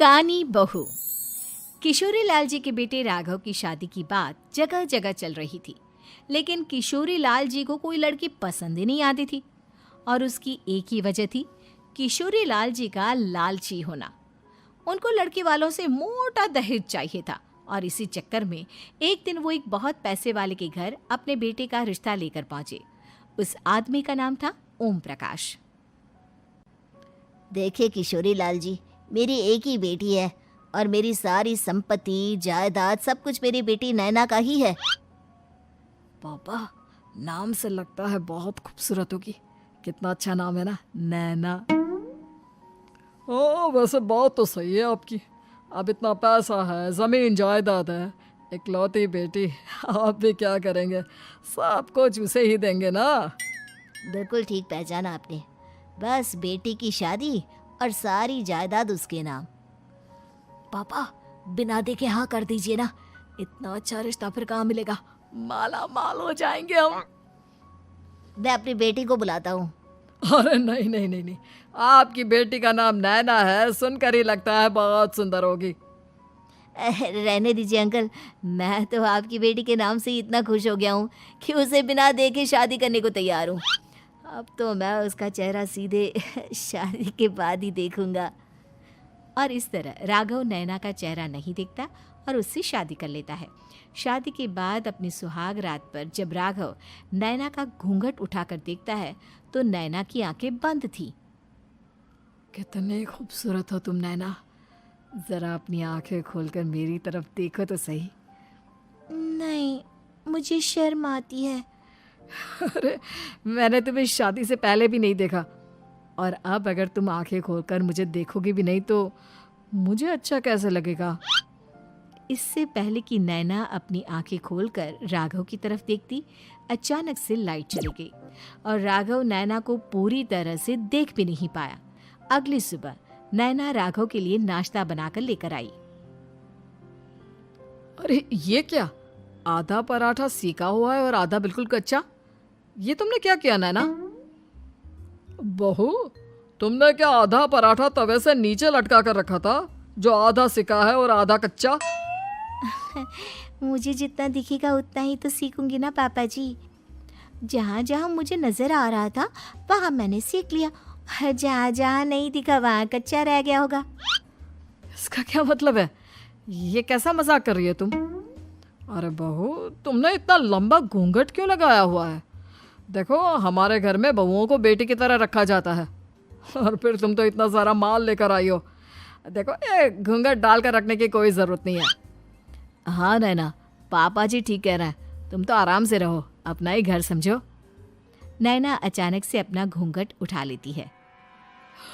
कानी बहू। किशोरी लाल जी के बेटे राघव की शादी की बात जगह जगह चल रही थी, लेकिन किशोरी लाल जी को कोई लड़की पसंद ही नहीं आती थी। और उसकी एक ही वजह थी, किशोरी लाल जी का लालची होना। उनको लड़की वालों से मोटा दहेज चाहिए था और इसी चक्कर में एक दिन वो एक बहुत पैसे वाले के घर अपने बेटे का रिश्ता लेकर पहुंचे। उस आदमी का नाम था ओम प्रकाश। देखिए किशोरी लाल जी, मेरी एक ही बेटी है और मेरी सारी संपत्ति जायदाद सब कुछ मेरी बेटी नैना का ही है। पापा, नाम से लगता है बहुत खूबसूरत होगी। कितना अच्छा नाम है ना, नैना। ओ, वैसे बात तो सही है आपकी। अब इतना पैसा है, जमीन जायदाद है, इकलौती बेटी, आप भी क्या करेंगे? सब कुछ उसे ही देंगे ना। बिल्कुल ठीक पहचाना आपने। बस बेटी की शादी और सारी जायदाद उसके नाम। पापा, बिना देखे हाँ कर दीजिए ना। इतना अच्छा रिश्ता फिर कहाँ मिलेगा? माला माल हो जाएंगे हम। मैं अपनी बेटी को बुलाता हूँ। अरे नहीं नहीं नहीं नहीं, आपकी बेटी का नाम नैना है, सुनकर ही लगता है बहुत सुंदर होगी। रहने दीजिए अंकल, मैं तो आपकी बेटी के नाम से ही इतना खुश हो गया हूँ कि उसे बिना देखे शादी करने को तैयार हूँ। अब तो मैं उसका चेहरा सीधे शादी के बाद ही देखूंगा। और इस तरह राघव नैना का चेहरा नहीं देखता और उससे शादी कर लेता है। शादी के बाद अपनी सुहाग रात पर जब राघव नैना का घूंघट उठाकर देखता है तो नैना की आंखें बंद थी। कितने खूबसूरत हो तुम नैना, जरा अपनी आंखें खोलकर मेरी तरफ देखो तो सही। नहीं, मुझे शर्म आती है। अरे, मैंने तुम्हें शादी से पहले भी नहीं देखा, और अब अगर तुम आंखें खोलकर मुझे देखोगी भी नहीं तो मुझे अच्छा कैसे लगेगा? इससे पहले कि नैना अपनी आंखें खोलकर राघव की तरफ देखती, अचानक से लाइट चली गई और राघव नैना को पूरी तरह से देख भी नहीं पाया। अगली सुबह नैना राघव के लिए नाश्ता बनाकर लेकर आई। अरे ये क्या, आधा पराठा सेका हुआ है और आधा बिल्कुल कच्चा। ये तुमने क्या किया नैना? बहू, तुमने क्या आधा पराठा तवे से नीचे लटका कर रखा था, जो आधा सिका है और आधा कच्चा? मुझे जितना दिखेगा उतना ही तो सीखूंगी ना पापा जी। जहाँ जहाँ मुझे नजर आ रहा था वहाँ मैंने सीख लिया, जहाँ जहाँ नहीं दिखा वहाँ कच्चा रह गया होगा। इसका क्या मतलब है? ये कैसा मजाक कर रही है तुम? अरे बहू, तुमने इतना लंबा घूंघट क्यों लगाया हुआ है? देखो, हमारे घर में बहुओं को बेटी की तरह रखा जाता है, और फिर तुम तो इतना सारा माल लेकर आई हो। देखो, ये घूंघट डालकर रखने की कोई ज़रूरत नहीं है। हाँ नैना, पापा जी ठीक कह रहे हैं, तुम तो आराम से रहो, अपना ही घर समझो। नैना अचानक से अपना घूंघट उठा लेती है।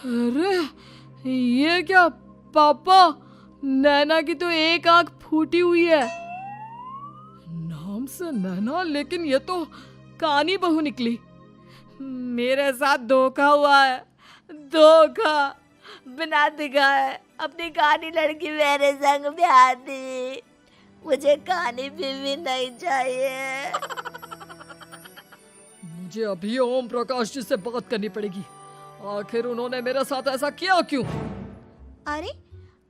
अरे ये क्या पापा, नैना की तो एक आंख फूटी हुई है। नाम से नैना, लेकिन ये तो कानी बहू निकली। मेरे साथ धोखा हुआ है, धोखा। बिना दिखाए अपनी कानी लड़की मेरे संग ब्याह दी। मुझे कानी बीवी नहीं चाहिए। मुझे अभी ओम प्रकाश जी से बात करनी पड़ेगी। आखिर उन्होंने मेरे साथ ऐसा किया क्यों? अरे,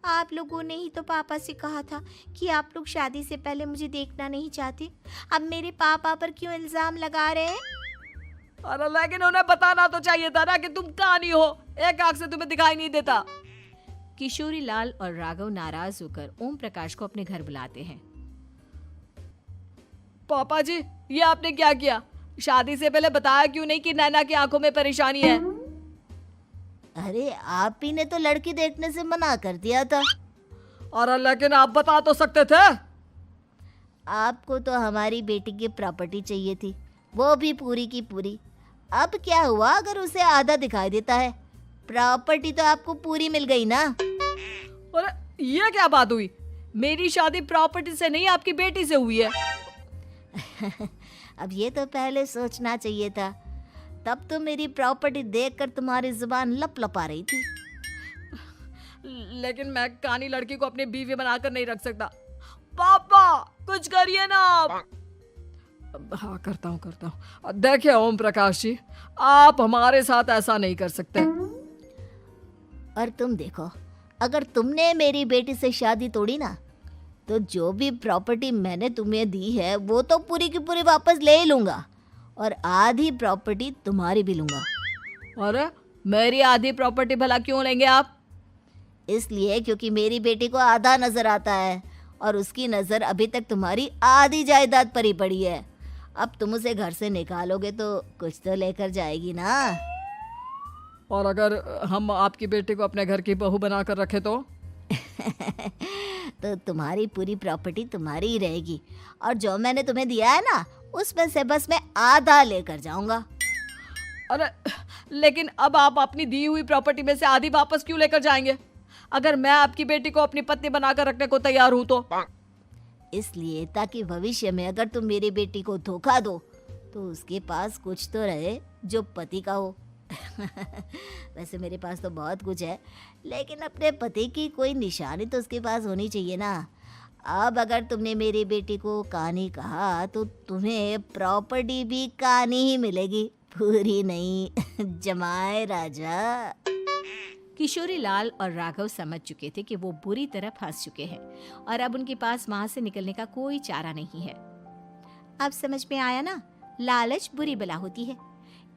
आप लोगों ने ही तो पापा से कहा था कि आप लोग शादी से पहले मुझे देखना नहीं चाहते। अब मेरे पापा पर क्यों इल्जाम लगा रहे हैं? अरे लेकिन उन्हें बताना तो चाहिए था ना कि तुम कानी हो, एक आंख से तुम्हें दिखाई नहीं देता। किशोरी लाल और राघव नाराज होकर ओम प्रकाश को अपने घर बुलाते हैं। पापा जी, ये आपने क्या किया? शादी से पहले बताया क्यों नहीं कि नैना की आंखों में परेशानी है? अरे, आप ही ने तो लड़की देखने से मना कर दिया था। अरे लेकिन आप बता तो सकते थे। आपको तो हमारी बेटी की प्रॉपर्टी चाहिए थी, वो भी पूरी की पूरी। अब क्या हुआ अगर उसे आधा दिखाई देता है? प्रॉपर्टी तो आपको पूरी मिल गई ना। अरे ये क्या बात हुई? मेरी शादी प्रॉपर्टी से नहीं, आपकी बेटी से हुई है। अब ये तो पहले सोचना चाहिए था, तब तो मेरी प्रॉपर्टी देखकर तुम्हारी जुबान लप लपा रही थी। लेकिन मैं कानी लड़की को अपनी बीवी बनाकर नहीं रख सकता। पापा, कुछ करिए ना आप। हाँ, करता हूँ। देखिए ओम प्रकाश जी, आप हमारे साथ ऐसा नहीं कर सकते। और तुम देखो, अगर तुमने मेरी बेटी से शादी तोड़ी ना, तो जो भी प्रॉपर्टी मैंने तुम्हें दी है वो तो पूरी की पूरी वापस ले ही लूँगा, और आधी प्रॉपर्टी तुम्हारी भी लूँगा। अरे मेरी आधी प्रॉपर्टी भला क्यों लेंगे आप? इसलिए क्योंकि मेरी बेटी को आधा नज़र आता है और उसकी नज़र अभी तक तुम्हारी आधी जायदाद पर ही पड़ी है। अब तुम उसे घर से निकालोगे तो कुछ तो लेकर जाएगी ना। और अगर हम आपकी बेटी को अपने घर की बहू बना कर रखे तो? तो तुम्हारी पूरी प्रॉपर्टी तुम्हारी ही रहेगी, और जो मैंने तुम्हें दिया है ना, उसमें से बस मैं आधा लेकर जाऊंगा। अरे लेकिन अब आप अपनी दी हुई प्रॉपर्टी में से आधी वापस क्यों लेकर जाएंगे? अगर मैं आपकी बेटी को अपनी पत्नी बनाकर रखने को तैयार हूं तो? इसलिए ताकि भविष्य में अगर तुम मेरी बेटी को धोखा दो तो उसके पास कुछ तो रहे जो पति का हो। वैसे मेरे पास तो बहुत कुछ है, लेकिन अपने पति की कोई निशानी तो उसके पास होनी चाहिए ना। अब अगर तुमने मेरी बेटी को कानी कहा तो तुम्हें प्रॉपर्टी भी कानी ही मिलेगी, पूरी नहीं। जमाए राजा। किशोरी लाल और राघव समझ चुके थे कि वो बुरी तरह फंस चुके हैं और अब उनके पास वहां से निकलने का कोई चारा नहीं है। अब समझ में आया ना, लालच बुरी बला होती है।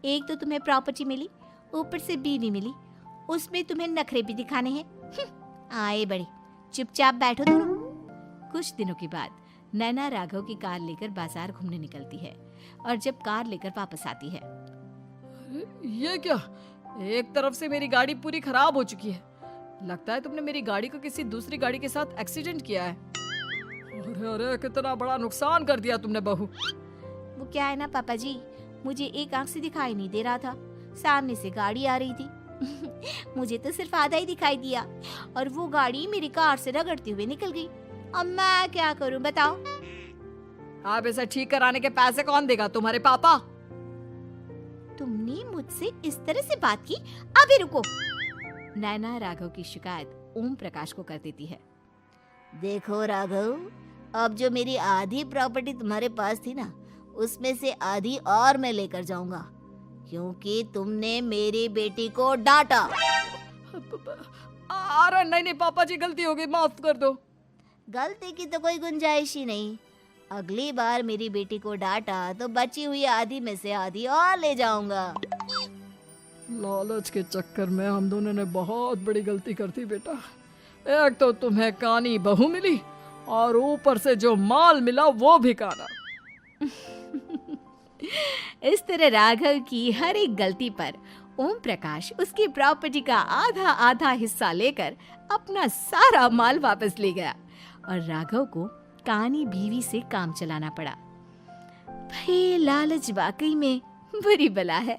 एक तो तुम्हें प्रॉपर्टी मिली, ऊपर से बीवी मिली, उसमें तुम्हें नखरे भी दिखाने हैं। आए बड़े, चुपचाप बैठो दोनों। कुछ दिनों के बाद नैना राघव की कार लेकर बाजार घूमने निकलती है और जब कार लेकर वापस आती है, ये क्या? एक तरफ से मेरी गाड़ी पूरी खराब हो चुकी है। लगता है तुमने मेरी गाड़ी को किसी दूसरी गाड़ी के साथ एक्सीडेंट किया है। अरे अरे कितना बड़ा नुकसान कर दिया तुमने बहू। वो क्या है ना पापा जी, मुझे एक आंख से दिखाई नहीं दे रहा था, सामने से गाड़ी आ रही थी। मुझे तो सिर्फ आधा ही दिखाई दिया और वो गाड़ी मेरी कार से रगड़ते हुए निकल गई। अब मैं क्या करूं बताओ? आप इसे ठीक कराने के पैसे कौन देगा? तुम्हारे पापा। तुमने मुझसे इस तरह से बात की? अभी रुको। नैना राघव की शिकायत ओम प्रकाश को कर देती है। देखो राघव, अब जो मेरी आधी प्रॉपर्टी तुम्हारे पास थी ना, उसमें से आधी और मैं लेकर जाऊंगा, क्योंकि तुमने मेरी बेटी को डांटा। अरे नहीं नहीं पापा जी, गलती हो गई, माफ कर दो। गलती की तो कोई गुंजाइश ही नहीं। अगली बार मेरी बेटी को डांटा तो बची हुई आधी में से आधी और ले जाऊंगा। लालच के चक्कर में हम दोनों ने बहुत बड़ी गलती कर दी बेटा। एक तो तुम्हें कानी बहू मिली और ऊपर से जो माल मिला वो भी काना। इस तरह राघव की हर एक गलती पर ओम प्रकाश उसकी प्रॉपर्टी का आधा आधा हिस्सा लेकर अपना सारा माल वापस ले गया और राघव को कानी बीवी से काम चलाना पड़ा। भाई लालच वाकई में बुरी बला है।